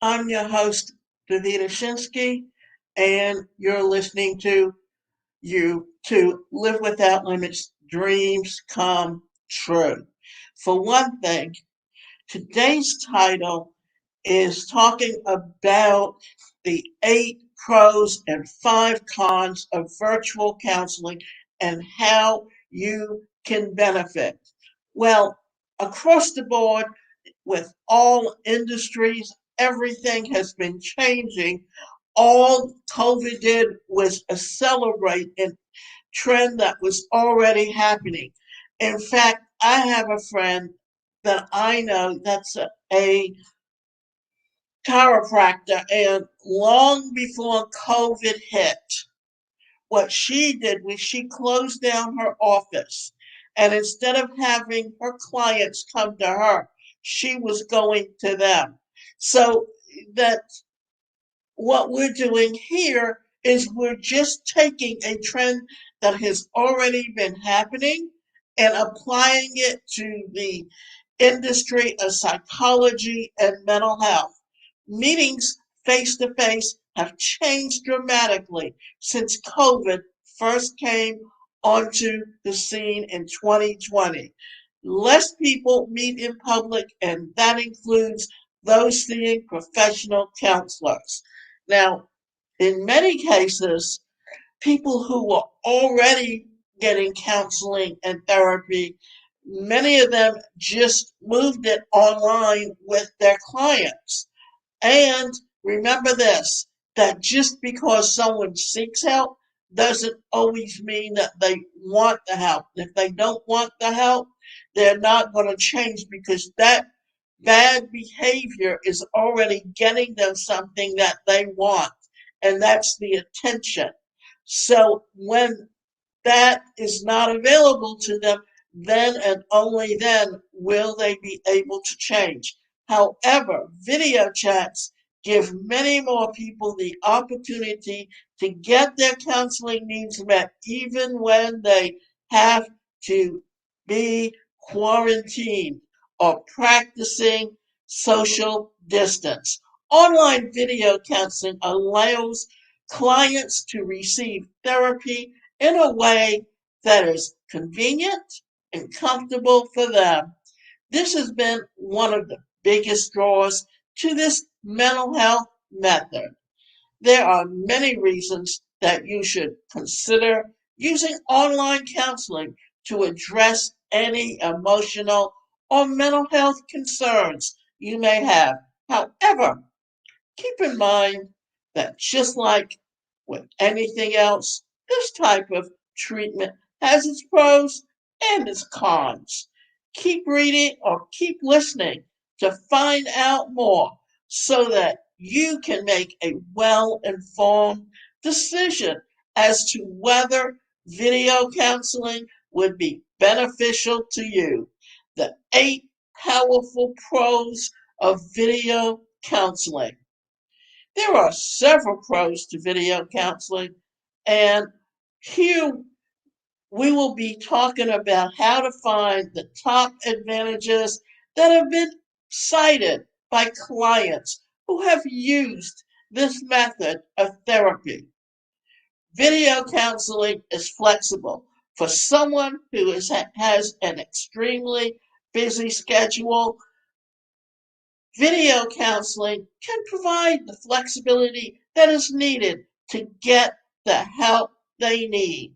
I'm your host, Davida Shinsky, and you're listening to Live Without Limits Dreams Come True. For one thing, today's title is talking about the 8 pros and 5 cons of virtual counseling and how you can benefit. Well, across the board, with all industries, everything has been changing. All COVID did was accelerate a trend that was already happening. In fact, I have a friend that I know that's a chiropractor, and long before COVID hit, what she did was she closed down her office. And instead of having her clients come to her, she was going to them. So that what we're doing here is we're just taking a trend that has already been happening and applying it to the industry of psychology and mental health. Meetings face to face have changed dramatically since COVID first came onto the scene in 2020. Less people meet in public, and that includes those seeing professional counselors. Now, in many cases, people who were already getting counseling and therapy, many of them just moved it online with their clients. And remember this, that just because someone seeks help doesn't always mean that they want the help. If they don't want the help, they're not going to change because that bad behavior is already getting them something that they want, and that's the attention. So when that is not available to them, then and only then will they be able to change. However, video chats give many more people the opportunity to get their counseling needs met, even when they have to be quarantined or practicing social distance. Online video counseling allows clients to receive therapy in a way that is convenient and comfortable for them. This has been one of the biggest draws to this mental health method. There are many reasons that you should consider using online counseling to address any emotional or mental health concerns you may have. However, keep in mind that just like with anything else, this type of treatment has its pros and its cons. Keep reading or keep listening to find out more so that you can make a well informed decision as to whether video counseling would be beneficial to you. The 8 powerful pros of video counseling. There are several pros to video counseling, and here we will be talking about how to find the top advantages that have been cited by clients who have used this method of therapy. Video counseling is flexible for someone who has an extremely busy schedule. Video counseling can provide the flexibility that is needed to get the help they need.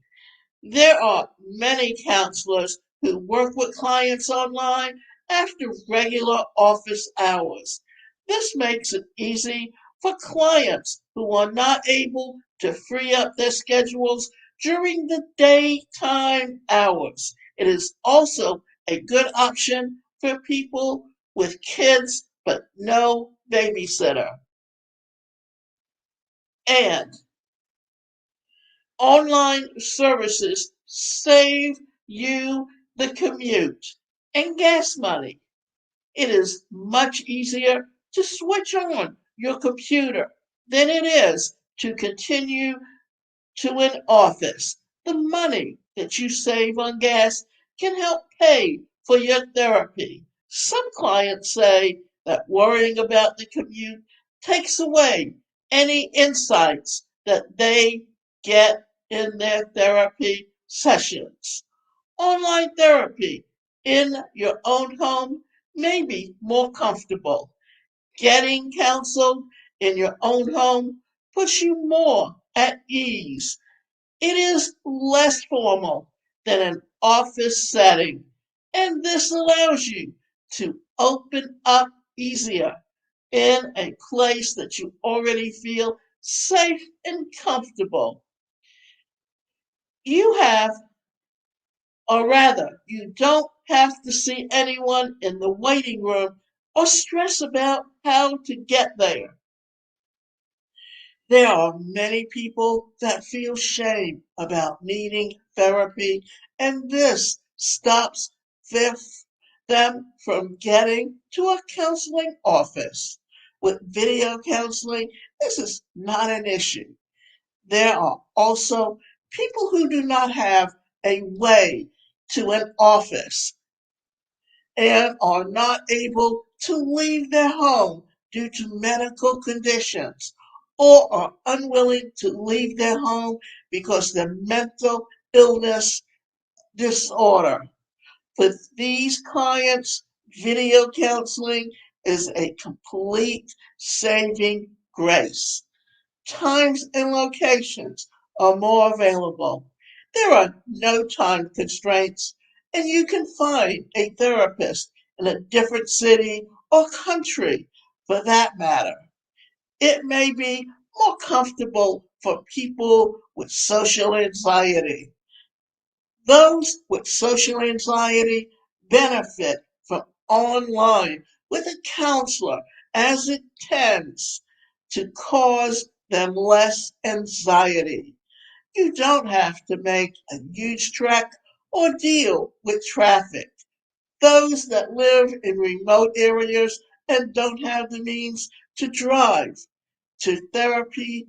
There are many counselors who work with clients online after regular office hours. This makes it easy for clients who are not able to free up their schedules during the daytime hours. It is also a good option for people with kids but no babysitter. And online services save you the commute and gas money. It is much easier to switch on your computer than it is to continue to an office. The money that you save on gas can help pay for your therapy. Some clients say that worrying about the commute takes away any insights that they get in their therapy sessions. Online therapy in your own home may be more comfortable. Getting counseled in your own home puts you more at ease. It is less formal than an office setting, and this allows you to open up easier in a place that you already feel safe and comfortable. You have, or rather, you don't have to see anyone in the waiting room or stress about how to get there. There are many people that feel shame about needing therapy, and this stops their, them from getting to a counseling office. With video counseling, this is not an issue. There are also people who do not have a way to an office and are not able to leave their home due to medical conditions or are unwilling to leave their home because of mental illness disorder. With these clients, video counseling is a complete saving grace. Times and locations are more available. There are no time constraints, and you can find a therapist in a different city or country for that matter. It may be more comfortable for people with social anxiety. Those with social anxiety benefit from online with a counselor as it tends to cause them less anxiety. You don't have to make a huge trek or deal with traffic. Those that live in remote areas and don't have the means to drive to therapy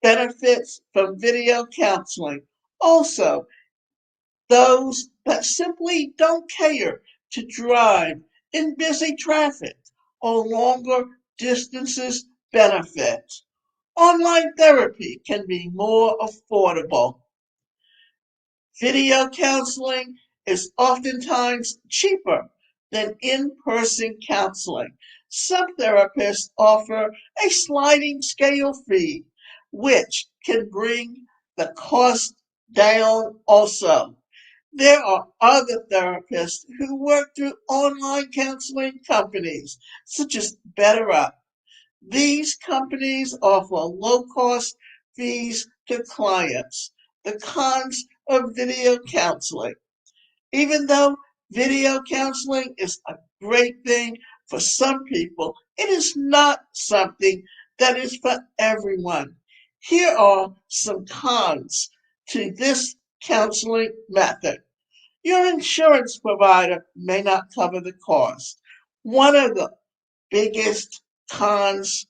benefits from video counseling. Also, those that simply don't care to drive in busy traffic or longer distances benefit. Online therapy can be more affordable. Video counseling is oftentimes cheaper than in person counseling. Some therapists offer a sliding scale fee, which can bring the cost down also. There are other therapists who work through online counseling companies, such as BetterUp. These companies offer low cost fees to clients. The cons of video counseling. Even though video counseling is a great thing for some people, it is not something that is for everyone. Here are some cons to this counseling method. Your insurance provider may not cover the cost. One of the biggest cons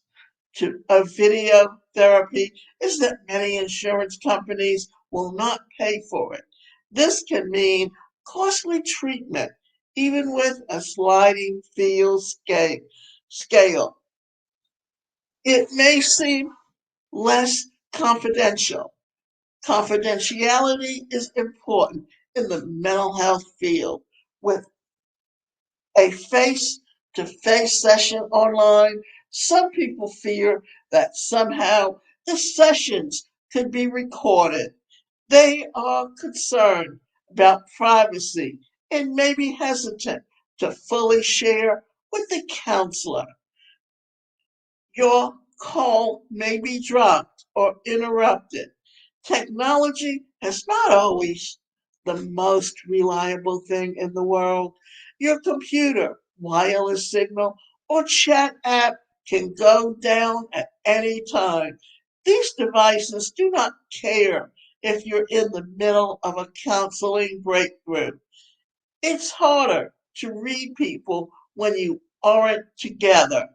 of video therapy is that many insurance companies will not pay for it. This can mean costly treatment, even with a sliding scale. It may seem less confidential. Confidentiality is important in the mental health field. With a face to face session online, some people fear that somehow the sessions could be recorded. They are concerned about privacy and may be hesitant to fully share with the counselor. Your call may be dropped or interrupted. Technology is not always the most reliable thing in the world. Your computer, wireless signal, or chat app can go down at any time. These devices do not care if you're in the middle of a counseling breakthrough. It's harder to read people when you aren't together.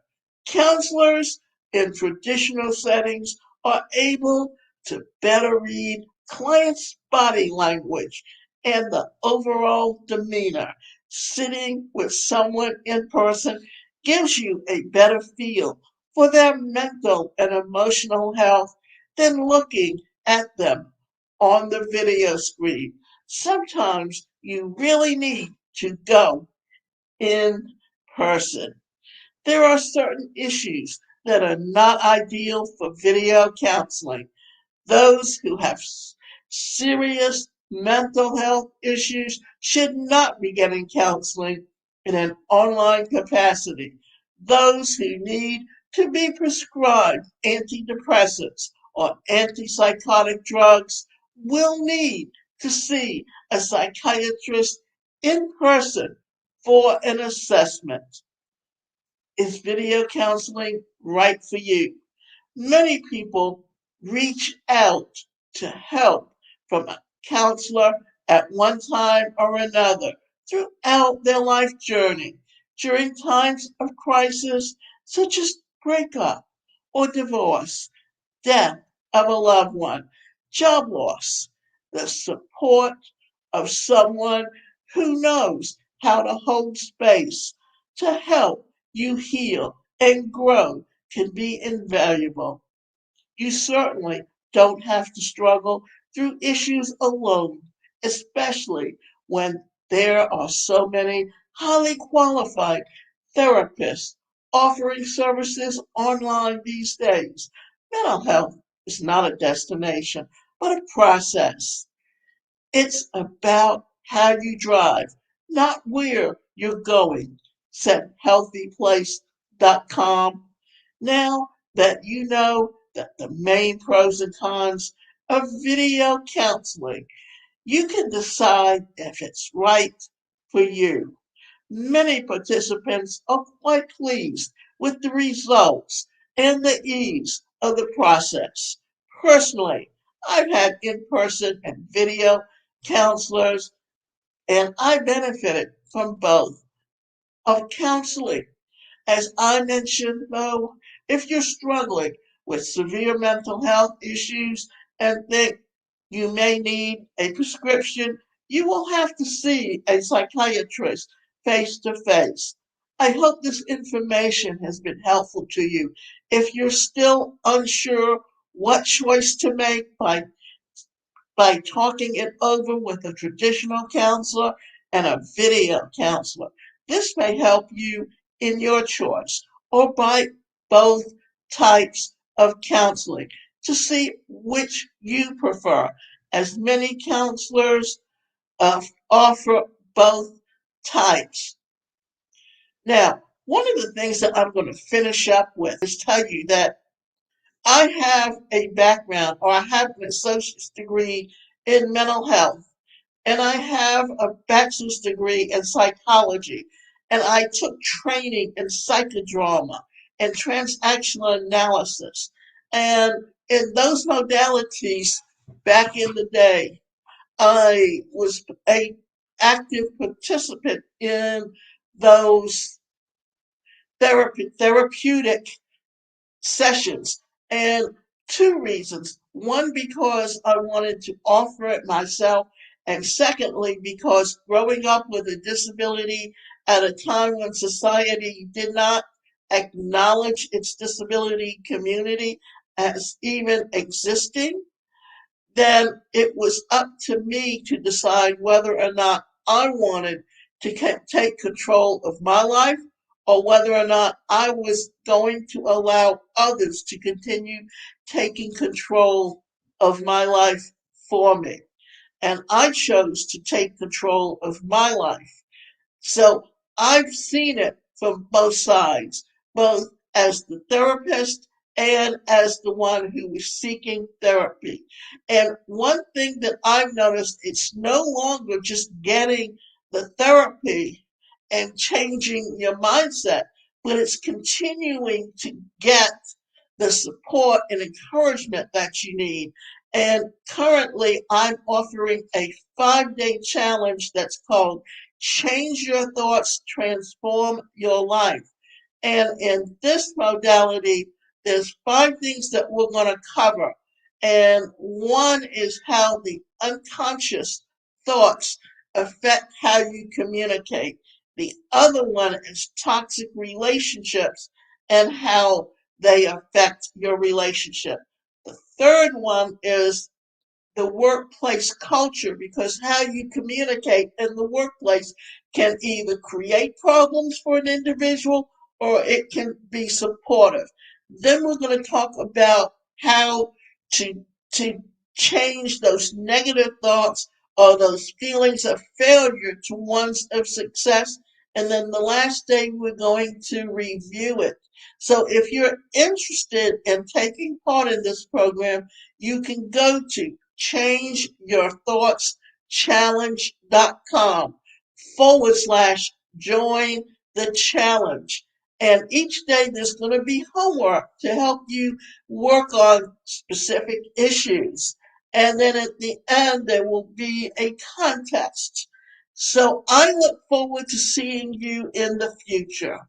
Counselors in traditional settings are able to better read clients' body language and the overall demeanor. Sitting with someone in person gives you a better feel for their mental and emotional health than looking at them on the video screen. Sometimes you really need to go in person. There are certain issues that are not ideal for video counseling. Those who have serious mental health issues should not be getting counseling in an online capacity. Those who need to be prescribed antidepressants or antipsychotic drugs will need to see a psychiatrist in person for an assessment. Is video counseling right for you? Many people reach out to help from a counselor at one time or another throughout their life journey during times of crisis such as breakup or divorce, death of a loved one, job loss, the support of someone who knows how to hold space to help you heal and grow can be invaluable. You certainly don't have to struggle through issues alone, especially when there are so many highly qualified therapists offering services online these days. Mental health is not a destination, but a process. It's about how you drive, not where you're going, said healthyplace.com. Now that you know that the main pros and cons of video counseling, you can decide if it's right for you. Many participants are quite pleased with the results and the ease of the process. Personally, I've had in person and video counselors, and I benefited from both of counseling. As I mentioned, though, if you're struggling with severe mental health issues and think you may need a prescription, you will have to see a psychiatrist face to face. I hope this information has been helpful to you. If you're still unsure what choice to make by talking it over with a traditional counselor and a video counselor. This may help you in your choice, or by both types of counseling to see which you prefer, as many counselors offer both types. Now, one of the things that I'm going to finish up with is tell you that I have a background, or I have an associate's degree in mental health, and I have a bachelor's degree in psychology, and I took training in psychodrama and transactional analysis. And in those modalities, back in the day, I was a active participant in those therapeutic sessions. And two reasons. One, because I wanted to offer it myself. And secondly, because growing up with a disability at a time when society did not acknowledge its disability community as even existing, then it was up to me to decide whether or not I wanted to take control of my life or whether or not I was going to allow others to continue taking control of my life for me. And I chose to take control of my life. So I've seen it from both sides, both as the therapist and as the one who was seeking therapy. And one thing that I've noticed, it's no longer just getting the therapy and changing your mindset, but it's continuing to get the support and encouragement that you need. And currently, I'm offering a 5-day challenge that's called Change Your Thoughts, Transform Your Life. And in this modality, there's 5 things that we're going to cover. And one is how the unconscious thoughts affect how you communicate. The other one is toxic relationships and how they affect your relationship. The third one is the workplace culture, because how you communicate in the workplace can either create problems for an individual or it can be supportive. Then we're going to talk about how to to change those negative thoughts or those feelings of failure to ones of success. And then the last day we're going to review it. So if you're interested in taking part in this program, you can go to changeyourthoughtschallenge.com/join the challenge. And each day there's going to be homework to help you work on specific issues. And then at the end, there will be a contest. So I look forward to seeing you in the future.